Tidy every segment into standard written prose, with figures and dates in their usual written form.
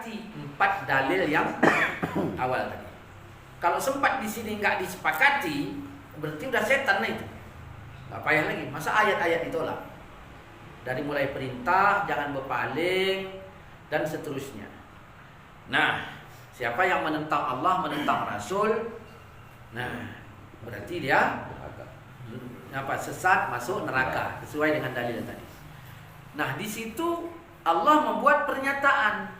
sepakati 4 dalil yang awal tadi. Kalau sempat di sini nggak disepakati, berarti udah setan lah itu. Nggak payah lagi. Masa ayat-ayat ditolak? Dari mulai perintah, jangan berpaling, dan seterusnya. Nah, siapa yang menentang Allah, menentang Rasul, nah berarti dia sesat, masuk neraka sesuai dengan dalil tadi. Nah, di situ Allah membuat pernyataan,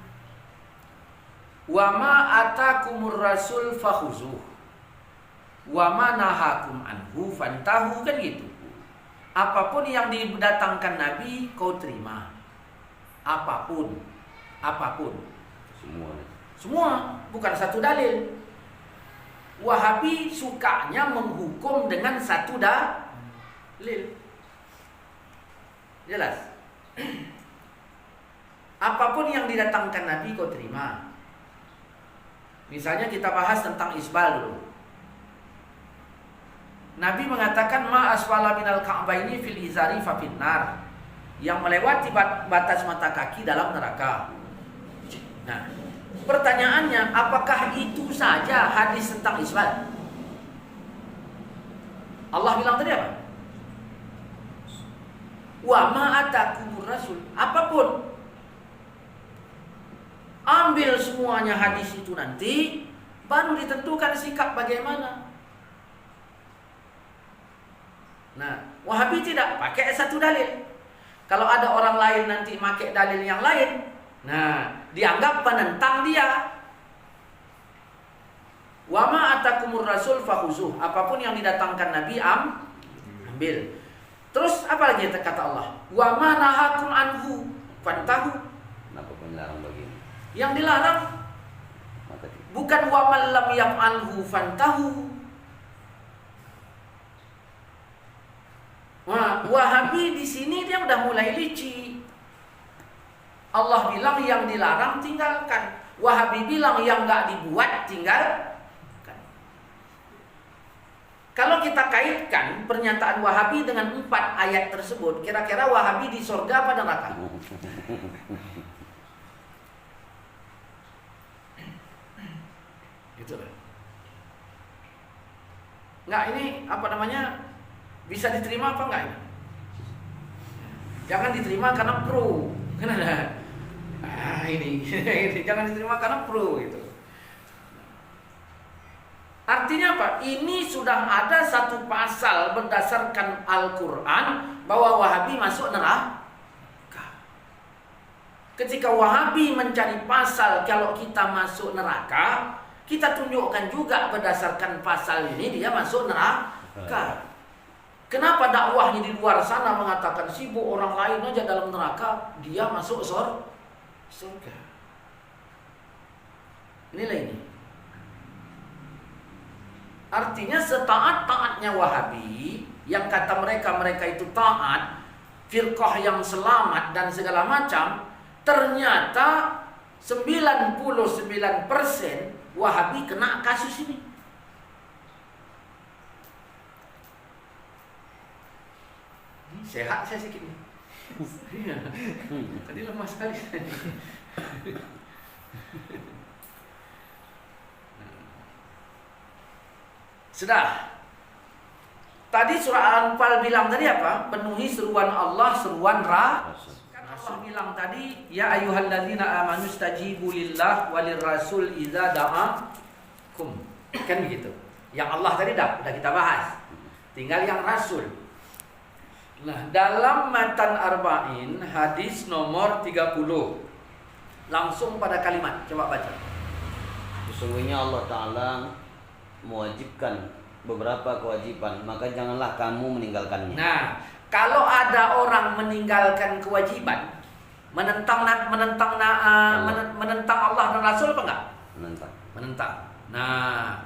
wa ma atakumur rasul fakhuzuh wa ma nahakum anhu fantahu, kan gitu. Apapun yang didatangkan Nabi kau terima. Apapun semua, bukan satu dalil. Wahabi sukanya menghukum dengan satu dalil. Jelas? Apapun yang didatangkan Nabi kau terima. Misalnya kita bahas tentang isbal dulu. Nabi mengatakan ma asfala minal ka'baini fil izari fa finnar. Yang melewati batas mata kaki dalam neraka. Nah, pertanyaannya, apakah itu saja hadis tentang isbal? Allah bilang tadi apa? Wa ma atakumur rasul. Apapun. Ambil semuanya hadis itu nanti, baru ditentukan sikap bagaimana. Nah, Wahabi tidak pakai satu dalil. Kalau ada orang lain nanti pakai dalil yang lain, nah, dianggap penentang dia. Wa ma atakumur rasul fakhuzuh. Apapun yang didatangkan Nabi ambil. Terus apa lagi kata Allah? Wa ma nahakum anhu fantahu. Kenapa dilarang begini? Yang dilarang bukan wa man lam yaf'alhu fantahu. Wah, Wahabi di sini dia udah mulai licik. Allah bilang yang dilarang tinggalkan. Wahabi bilang yang nggak dibuat tinggalkan. Kalau kita kaitkan pernyataan Wahabi dengan 4 ayat tersebut, kira-kira Wahabi di surga apa neraka? Gitu lah. Nggak, ini apa namanya? Bisa diterima apa enggak ini? Jangan diterima karena pro. Kan ada. Ini jangan diterima karena pro gitu. Artinya apa? Ini sudah ada satu pasal berdasarkan Al-Qur'an bahwa Wahabi masuk neraka. Ketika Wahabi mencari pasal kalau kita masuk neraka, kita tunjukkan juga berdasarkan pasal ini dia masuk neraka. Kenapa dakwahnya di luar sana mengatakan sibuk orang lain aja dalam neraka, dia masuk surga. Inilah ini. Artinya setaat-taatnya Wahabi yang kata mereka itu taat, firqah yang selamat dan segala macam, ternyata 99% Wahabi kena kasus ini. Sehat saya sedikit nih. Tadi lemah sekali. Sudah. Tadi surah Al-Anfal bilang tadi apa? Penuhi seruan Allah, seruan Rasul. Kan Allah bilang tadi, ya ayyuhalladzina amanu stajibu lillah walir rasul idza da'akum. Kan begitu. Yang Allah tadi udah kita bahas. Tinggal yang Rasul. Nah, dalam Matan Arba'in hadis nomor 30, langsung pada kalimat, coba baca. Sesungguhnya Allah Ta'ala mewajibkan beberapa kewajiban, maka janganlah kamu meninggalkannya. Nah, kalau ada orang meninggalkan kewajiban, menentang Allah dan Rasul apa enggak? Menentang. Nah,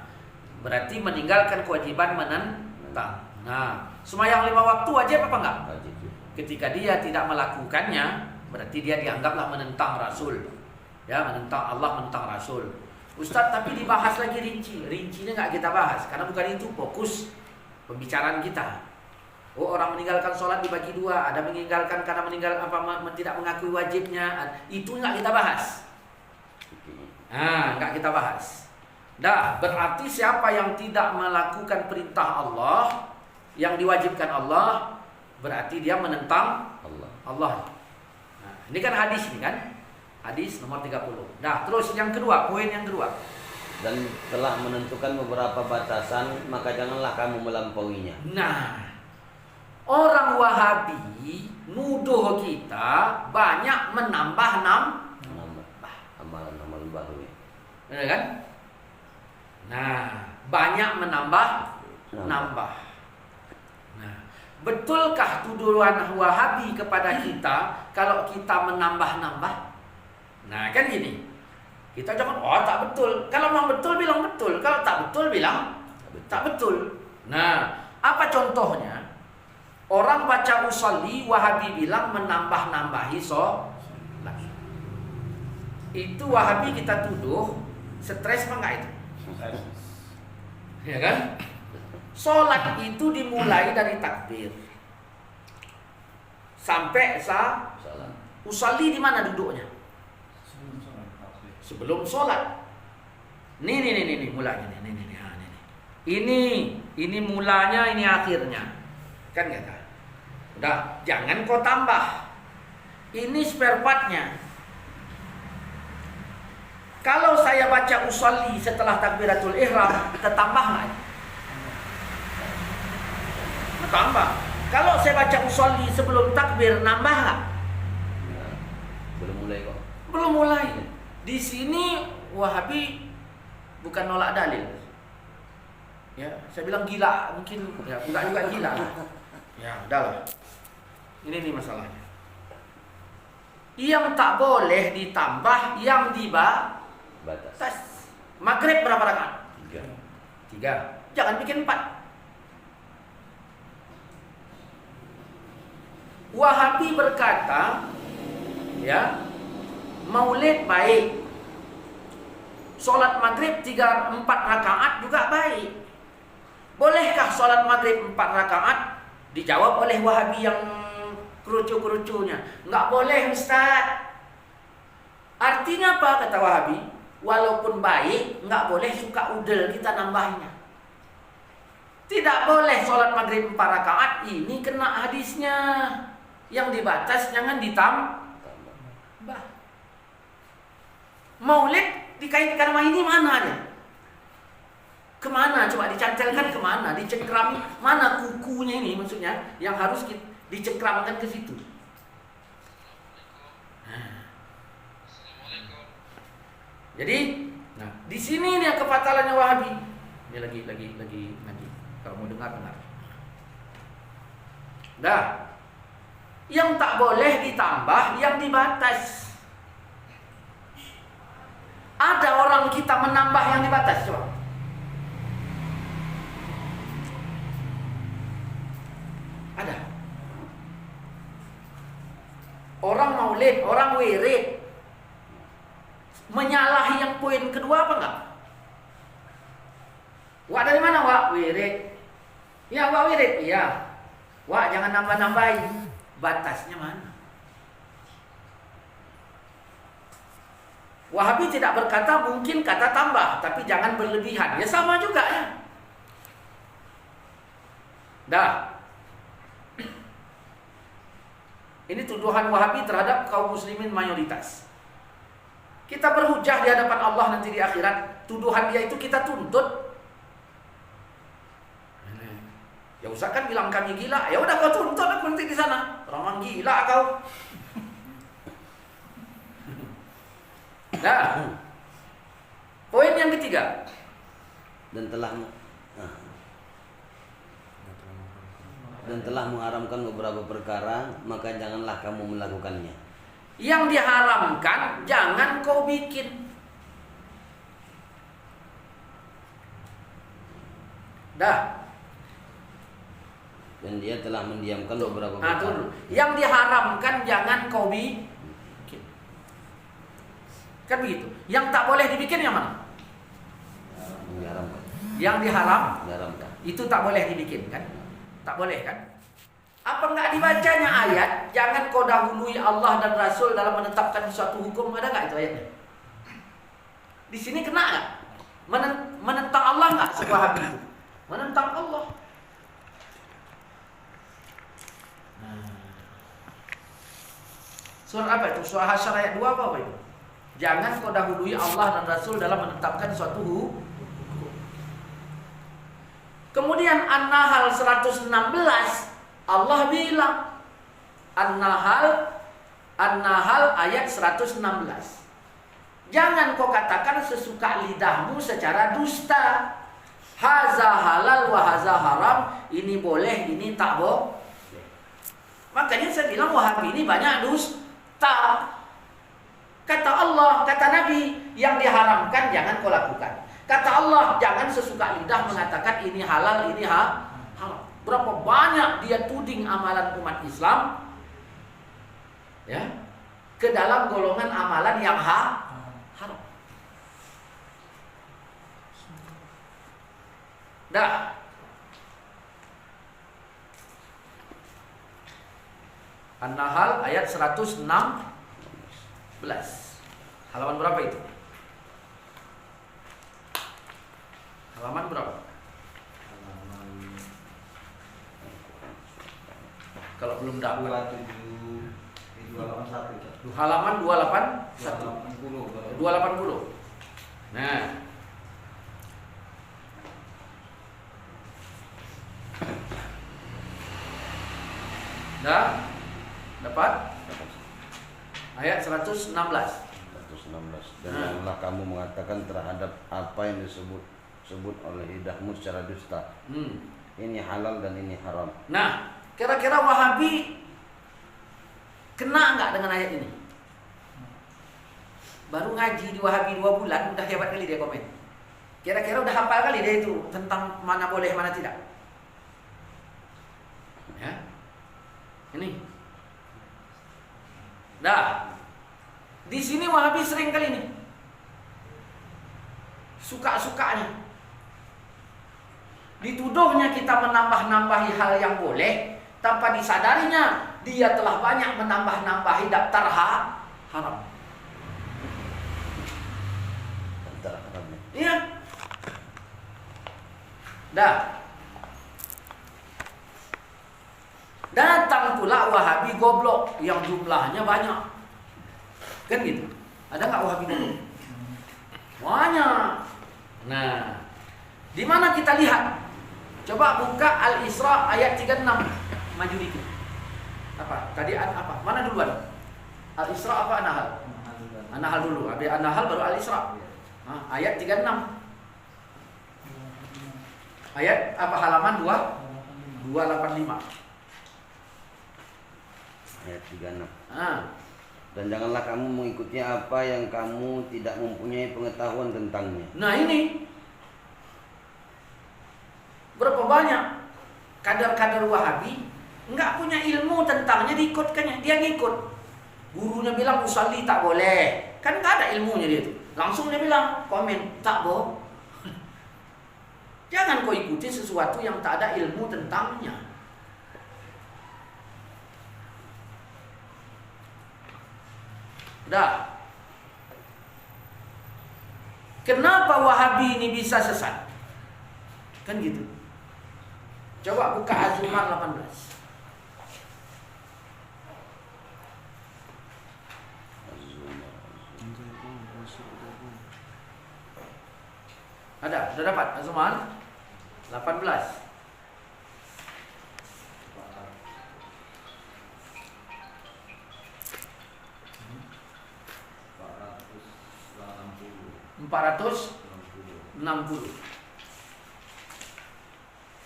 berarti meninggalkan kewajiban menentang. Nah, sembahyang 5 waktu wajib apa enggak? Wajib. Ketika dia tidak melakukannya, berarti dia dianggaplah menentang Rasul. Ya, menentang Allah, menentang Rasul. Ustaz, tapi dibahas lagi rinci. Rincinya enggak kita bahas karena bukan itu fokus pembicaraan kita. Oh, orang meninggalkan sholat dibagi 2, ada meninggalkan karena tidak mengakui wajibnya. Itu enggak kita bahas. Enggak kita bahas. Dah, berarti siapa yang tidak melakukan perintah Allah yang diwajibkan Allah, berarti dia menentang Allah. Nah, ini kan hadis ini kan? Hadis nomor 30. Nah, terus yang kedua, poin yang kedua. Dan telah menentukan beberapa batasan, maka janganlah kamu melampauinya. Nah, orang Wahabi nuduh kita banyak menambah Amalan baru ya. benar kan? Nah, banyak menambah. Nah, betulkah tuduhan Wahabi kepada kita kalau kita menambah-nambah? Nah, kan gini. Kita jangan, tak betul. Kalau memang betul, bilang betul. Kalau tak betul, bilang tak betul. Nah, apa contohnya? Orang baca usolli, Wahabi bilang menambah-nambahi sholat. Itu Wahabi kita tuduh stres apa enggak itu? Ya kan? Sholat itu dimulai dari takbir sampai usolli di mana duduknya? Sebelum sholat. Nih mulanya ini mulanya, ini akhirnya. Kan kata. Udah, jangan kau tambah. Ini spare partnya. Kalau saya baca usolli setelah takbiratul ihram, tertambah nggak? Tambah. Kalau saya baca usolli sebelum takbir, nambah nggak? Belum mulai kok. Belum mulai. Di sini Wahabi bukan nolak dalil. Ya, saya bilang gila, mungkin ya enggak juga gila. Ya, udahlah. Ini nih masalahnya. Yang tak boleh ditambah, yang batas. Maghrib berapa rakaat? 3. Jangan bikin 4. Wahabi berkata, ya, maulid baik. Sholat maghrib 3-4 rakaat juga baik. Bolehkah sholat maghrib 4 rakaat? Dijawab oleh Wahabi yang kerucu-kerucunya. Enggak boleh, Ustaz. Artinya apa kata Wahabi? Walaupun baik, enggak boleh suka udel kita nambahnya. Tidak boleh sholat maghrib 4 rakaat. Ini kena hadisnya. Yang dibatas jangan ditambah. Maulid dikaitkan sama ini mana aja? Kemana? Coba dicantelkan kemana? Dicengkram mana kukunya ini maksudnya? Yang harus dicengkramkan ke situ. Jadi, nah di sini nih kefatalannya Wahabi. Ini lagi. Kalau mau dengar. Dah. Yang tak boleh ditambah, yang dibatas. Ada orang kita menambah yang dibatas, coba. Ada. Orang maulid, orang wirid, menyalahi yang poin kedua apa enggak? Wak dari mana, Wak? Wirid. Ya, Wak wirid. Iya. Wak jangan nambah-nambahin. Batasnya mana? Wahabi tidak berkata mungkin kata tambah, tapi jangan berlebihan. Ya sama juga ya. Dah. Ini tuduhan Wahabi terhadap kaum muslimin mayoritas. Kita berhujah di hadapan Allah nanti di akhirat. Tuduhan dia itu kita tuntut. Ya Ustaz kan bilang kami gila. Ya udah kau tuntut aku nanti di sana. Orang gila kau. Nah, poin yang ketiga. Dan telah mengharamkan beberapa perkara, maka janganlah kamu melakukannya. Yang diharamkan jangan kau bikin. Dah. Dan dia telah mendiamkan beberapa perkara. Yang diharamkan jangan kau bikin. Kan begitu. Yang tak boleh dibikin yang mana? Yang diharamkan. Itu tak boleh dibikin kan? Tak boleh kan? Apa enggak dibacanya ayat? Jangan kau dahului Allah dan Rasul dalam menetapkan suatu hukum. Ada enggak itu ayatnya? Di sini kena nggak? Menentang Allah nggak sebuah itu? Menentang Allah. Surah apa itu? Surah Hasyr ayat 2 apa itu? Jangan kau dahului Allah dan Rasul dalam menetapkan suatu hukum. Kemudian An-Nahl 116 Allah bilang An-Nahl ayat 116. Jangan kau katakan sesuka lidahmu secara dusta. Haza halal wa haza haram. Ini boleh, ini tak boleh. Makanya saya bilang Wahabi ini banyak dusta. Kata Allah, kata Nabi, yang diharamkan jangan kau lakukan. Kata Allah, jangan sesuka lidah mengatakan ini halal, ini haram. Berapa banyak dia tuding amalan umat Islam, ya, ke dalam golongan amalan yang haram. Dah. An-Nahl ayat 116. Halaman berapa itu? Halaman berapa? Kalau belum dapat 281. halaman 281. 280. Nah. Dah? Dapat? Ayat 116. 116. Dan janganlah kamu mengatakan terhadap apa yang disebut oleh lidahmu secara dusta. Ini halal dan ini haram. Nah, kira-kira Wahabi kena nggak dengan ayat ini? Baru ngaji di Wahabi 2 bulan, udah hebat kali dia komen. Kira-kira udah hafal kali dia itu tentang mana boleh, mana tidak. Ya, ini. Dah. Di sini Wahabi sering kali ini suka-sukanya. Dituduhnya kita menambah-nambahi hal yang boleh tanpa disadarinya dia telah banyak menambah-nambahi daftar haram. Daftar haramnya. Iya. Dah. Datang pula Wahabi goblok yang jumlahnya banyak. Kan gitu. Ada nggak Wahabi goblok? Banyak. Nah, di mana kita lihat? Coba buka Al-Isra ayat 36. Maju dikit. Apa? Tadi apa? Mana duluan? Al-Isra apa An-Nahl? An-Nahl dulu. Habis An-Nahl baru Al-Isra. Nah, ayat 36. Ayat apa halaman 285. Ayat 36. Ah. Dan janganlah kamu mengikuti apa yang kamu tidak mempunyai pengetahuan tentangnya. Nah ini berapa banyak kadar-kadar Wahabi nggak punya ilmu tentangnya diikutkannya, dia ngikut. Gurunya bilang usalli tak boleh, kan nggak ada ilmunya dia itu. Langsung dia bilang komen tak boleh. Jangan kau ikuti sesuatu yang tak ada ilmu tentangnya. Dah. Kenapa Wahabi ini bisa sesat? Kan gitu. Coba buka Az-Zumar 18. Ada, sudah dapat Az-Zumar 18. Empat ratus 60.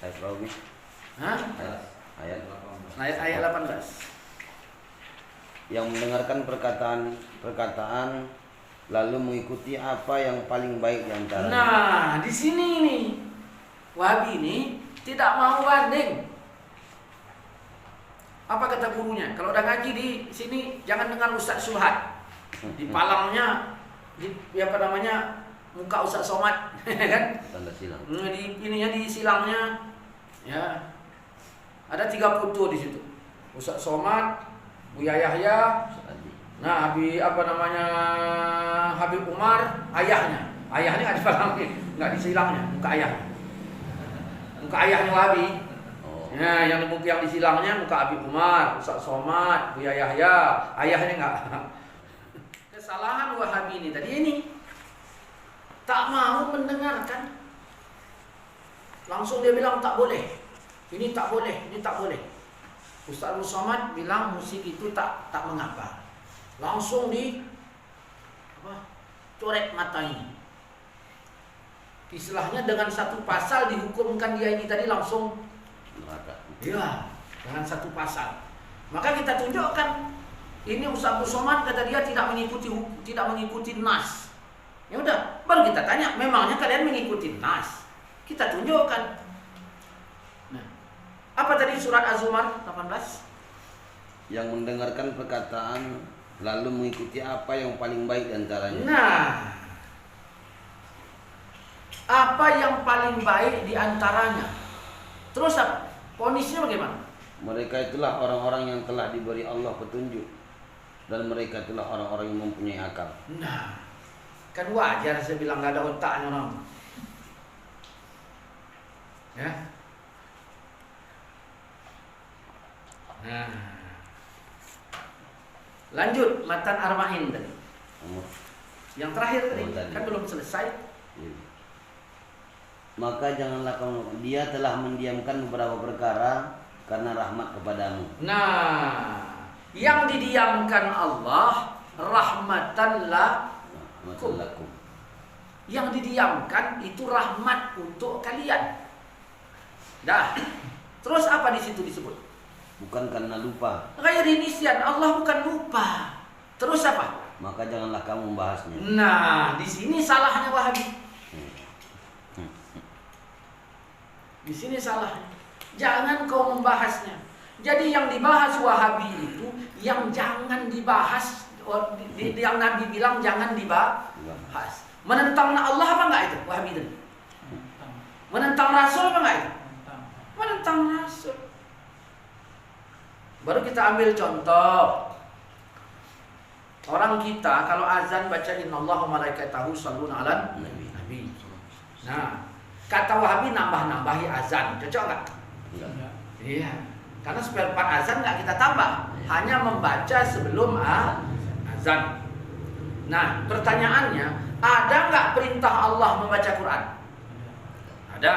Ayat berapa nih? Hah? Ayat Ayat 18. Yang mendengarkan perkataan lalu mengikuti apa yang paling baik di antaranya. Nah, di sini nih Wahabi ini tidak mau banding. Apa kata gurunya? Kalau udah ngaji di sini jangan dengan Ustaz Suhad. Di palangnya di apa namanya? Muka Ustaz Somad kan? Tanda silang. Di ininya di silangnya ya. Ada 3 foto di situ. Ustaz Somad, Buya Yahya, nah Habib apa namanya? Habib Umar, ayahnya. Ayahnya nggak dipahami, nggak disilangnya, muka ayahnya. Muka ayahnya Wahabi. Oh. Nah, yang disilangnya muka Habib Umar, Ustaz Somad, Buya Yahya. Ayahnya nggak. Kesalahan Wahabi ini tadi ini tak mau mendengarkan. Langsung dia bilang tak boleh. Ini tak boleh, ini tak boleh. Ustaz Somad bilang musik itu tak mengapa. Langsung coret mata ini. Istilahnya dengan satu pasal dihukumkan dia ini tadi langsung Neraka. iya, dengan satu pasal. Maka kita tunjukkan ini Ustaz Somad kata dia tidak mengikuti nas. Ya udah, baru kita tanya, memangnya kalian mengikuti nas? Kita tunjukkan. Nah, apa tadi surat Az-Zumar 18? Yang mendengarkan perkataan lalu mengikuti apa yang paling baik antaranya. Nah, apa yang paling baik di antaranya? Terus apa? Ponisnya bagaimana? Mereka itulah orang-orang yang telah diberi Allah petunjuk dan mereka itulah orang-orang yang mempunyai akal. Nah, kan wajar saya bilang nggak ada otaknya orang. Ya. Nah, lanjut matan Arba'in tadi. Yang terakhir tadi kan belum selesai. Maka janganlah kamu, dia telah mendiamkan beberapa perkara karena rahmat kepadamu. Nah, yang didiamkan Allah rahmatan lakum. Yang didiamkan itu rahmat untuk kalian. Dah. Terus apa di situ disebut? Bukan karena lupa. Ghairi nisyan, Allah bukan lupa. Terus apa? Maka janganlah kamu membahasnya. Nah, di sini salahnya Wahabi. Di sini salahnya. Jangan kau membahasnya. Jadi yang dibahas Wahabi itu yang jangan dibahas, yang Nabi bilang jangan dibahas. Menentang Allah apa enggak itu Wahabi itu? Menentang Rasul apa enggak itu? Menentang Rasul. Baru kita ambil contoh. Orang kita kalau azan baca innallaha wa malaikatahu shalluna 'alan nabi. Nah, kata Wahabi nambah-nambahi azan, cocok nggak? Iya. Karena spare part azan nggak kita tambah, hanya membaca sebelum azan. Nah, pertanyaannya, ada nggak perintah Allah membaca Quran? Ada.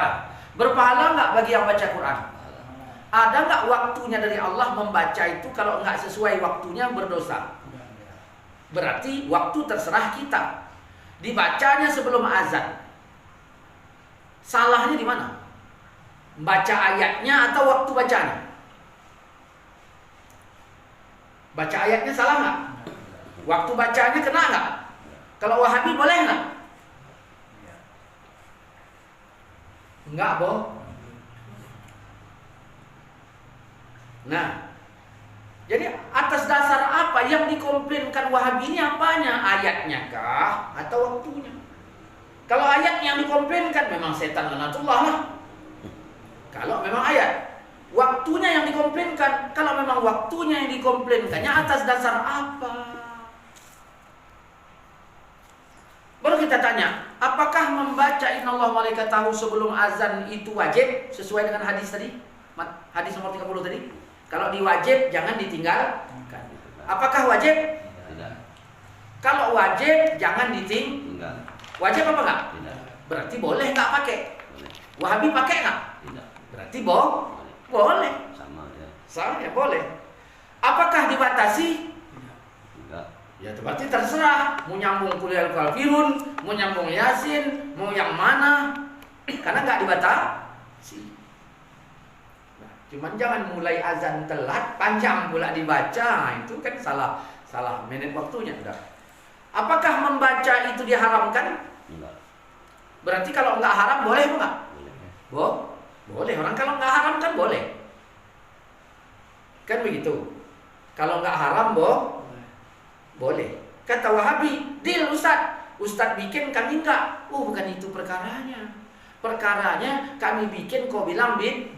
Berpahala nggak bagi yang baca Quran? Ada nggak waktunya dari Allah membaca itu kalau nggak sesuai waktunya berdosa? Berarti waktu terserah kita. Dibacanya sebelum azan. Salahnya di mana? Baca ayatnya atau waktu bacanya? Baca ayatnya salah nggak? Waktu bacanya kena nggak? Kalau Wahabi boleh nggak? Enggak, Boh. Nah, jadi atas dasar apa yang dikomplainkan Wahabi ini apanya? Ayatnya kah atau waktunya? Kalau ayat yang dikomplainkan memang setan lanatullah lah. Kalau memang ayat, waktunya yang dikomplainkan. Kalau memang waktunya yang dikomplainkannya atas dasar apa? Baru kita tanya, apakah membaca innallaha wa malaikatahu sebelum azan itu wajib sesuai dengan hadis tadi? Hadis nomor 30 tadi. Kalau diwajib jangan ditinggalkan. Apakah wajib? Tidak. Kalau wajib jangan ditinggalkan. Wajib apa enggak? Tidak. Berarti boleh enggak pakai? Boleh. Wahabi pakai enggak? Tidak. Berarti boleh. Sama ya. Saya boleh. Apakah dibatasi? Enggak. Ya berarti terserah. Mau nyambung kuliah Al-Kafirun, mau nyambung Yasin, mau yang mana? Karena enggak dibatasi. Nah, cuman jangan mulai azan telat, panjang pula dibaca. Itu kan salah menit waktunya udah. Apakah membaca itu diharamkan? Enggak. Berarti kalau enggak haram boleh enggak? Boleh. Boleh. Orang kalau enggak haram kan boleh. Kan begitu. Kalau enggak haram boleh. Kata Wahabi, deal Ustaz bikin kami enggak. Bukan itu perkaranya. Perkaranya kami bikin kau bilang bin.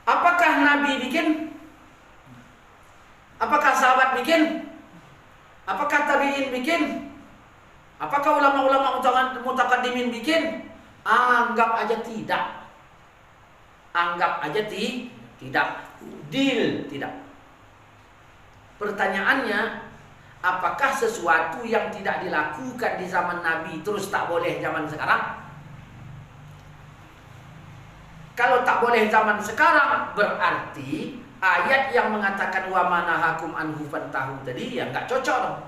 Apakah Nabi bikin? Apakah sahabat bikin? Apakah tabi'in bikin? Apakah ulama-ulama mutakaddimin bikin? Anggap aja tidak. Anggap aja tidak. Deal tidak. Pertanyaannya, apakah sesuatu yang tidak dilakukan di zaman Nabi terus tak boleh zaman sekarang? Kalau tak boleh zaman sekarang, berarti ayat yang mengatakan wa manahakum anhu fantahu tadi ya nggak cocok dong.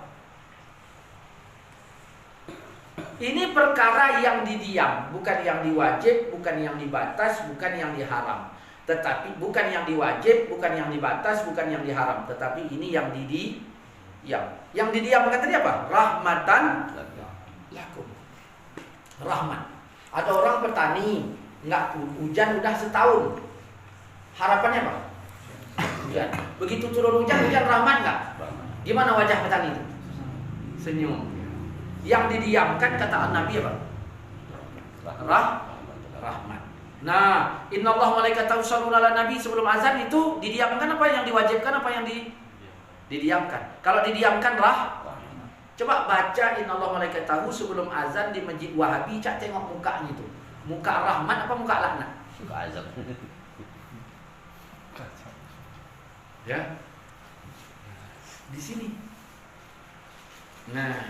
Ini perkara yang didiam, bukan yang diwajib, bukan yang dibatas, bukan yang diharam. Tetapi bukan yang diwajib, bukan yang dibatas, bukan yang diharam. Tetapi ini yang didiam. Yang didiam tadi apa? Rahmatan lakum. Rahmat. Ada orang petani, nggak hujan udah setahun. Harapannya apa? Hujan. Begitu turun hujan rahmat nggak? Gimana wajah petani itu? Senyum. Yang didiamkan kata Nabi apa? Rahmat. Nah, innallaha malaikatahu yusholluna 'alan nabi sebelum azan itu didiamkan apa yang diwajibkan apa yang didiamkan? Kalau didiamkan coba baca innallaha malaikatahu sebelum azan di Masjid Wahabi, cak tengok mukanya itu. Muka rahmat apa muka laknat? Muka azab. Ya. Di sini. Nah,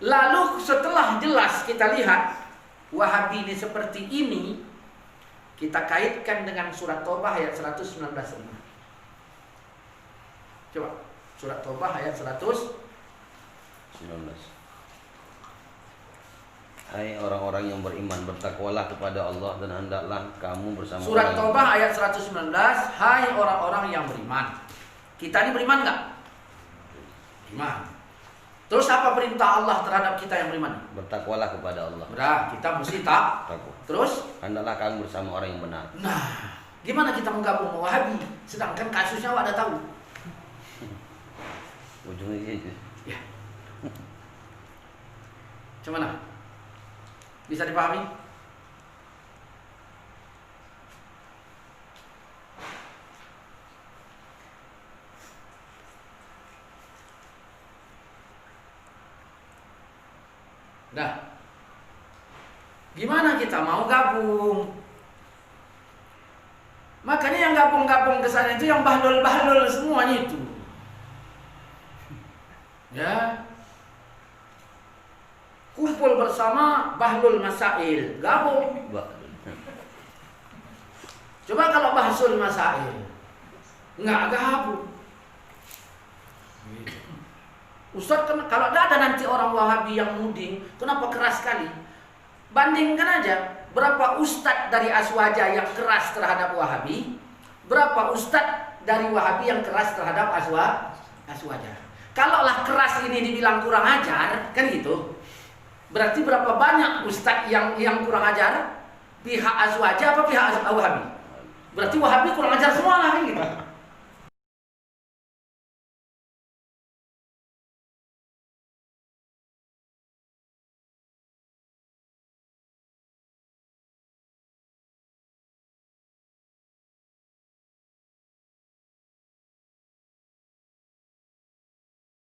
lalu setelah jelas kita lihat Wahabi ini seperti ini, kita kaitkan dengan surat Taubah ayat 119. Coba surat Taubah ayat 119. Hai orang-orang yang beriman, bertakwalah kepada Allah dan hendaklah kamu bersama Surat orang Taubah ayat 119. Hai orang-orang yang beriman. Kita ini beriman nggak? Beriman. Terus apa perintah Allah terhadap kita yang beriman? bertakwalah kepada Allah. Udah, kita mesti tak. Takwa. Terus? Hendaklah kamu bersama orang yang benar. Nah, gimana kita menggabung Wahabi? Sedangkan kasusnya ada tahu. Ujungnya itu. Ya. Gimana? Bisa dipahami? Nah, gimana kita mau gabung? Makanya yang gabung-gabung ke sana itu yang bahlul-bahlul semuanya itu. Ya. Kumpul bersama bahlul masail, gabung. Coba kalau bahsul masail enggak gabung. Ustaz, kalau ada nanti orang Wahabi yang muding, kenapa keras sekali? Bandingkan aja berapa ustadz dari Aswaja yang keras terhadap Wahabi, berapa ustadz dari Wahabi yang keras terhadap Aswaja. Kalaulah keras ini dibilang kurang ajar, kan gitu. Berarti berapa banyak ustadz yang kurang ajar? Pihak Aswaja apa pihak Wahabi? Berarti Wahabi kurang ajar semua lah, kan gitu.